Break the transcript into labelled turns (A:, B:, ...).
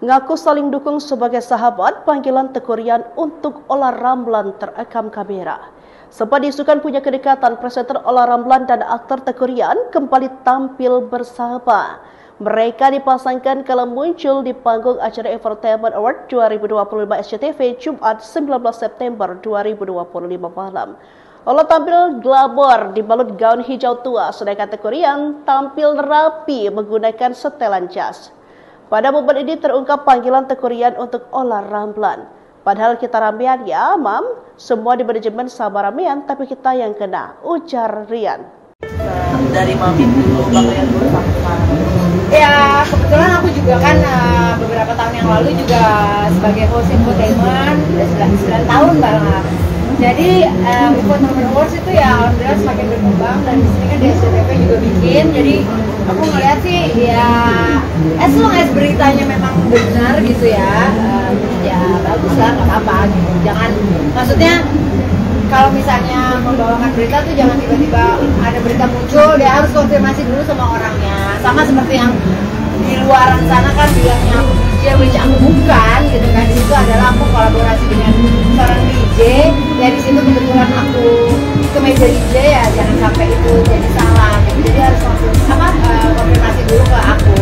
A: Ngaku saling dukung sebagai sahabat, panggilan Teuku Ryan untuk Olla Ramlan terekam kamera. Sempat diisukan punya kedekatan, presenter Olla Ramlan dan aktor Teuku Ryan kembali tampil bersama. Mereka dipasangkan kala muncul di panggung acara Entertainment Award 2025 SCTV Jumat 19 September 2025 malam. Olla tampil glamor dibalut gaun hijau tua, sedangkan Teuku Ryan tampil rapi menggunakan setelan jas. Pada momen ini terungkap panggilan Teuku Ryan untuk Olla Ramlan. Padahal kita ramean ya, Mam. Semua di manajemen sama ramean, tapi kita yang kena, ujar Ryan.
B: Dari Mami dulu, Bang Ryan dulu sampai sekarang.
C: Ya, kebetulan aku juga kan beberapa tahun yang lalu juga sebagai host infotainment, udah 9 tahun bareng lah. Jadi Infotainment Awards itu ya alhamdulillah semakin berkembang, dan di sini kan di SCTV juga bikin. Jadi aku ngeliat sih ya as long as beritanya memang benar gitu ya, ya bagus lah, nggak apa-apa gitu. Jangan, maksudnya kalau misalnya membawakan berita tuh jangan tiba-tiba ada berita muncul, dia harus konfirmasi dulu sama orangnya. Sama seperti yang di luaran sana kan bilangnya aku DJ, which aku bukan gitu kan. Di situ adalah aku kolaborasi dengan seorang DJ. Ya di situ kebetulan aku ke meja DJ, ya jangan sampai itu jadi salah gitu. Jadi harus konfirmasi dulu ke aku.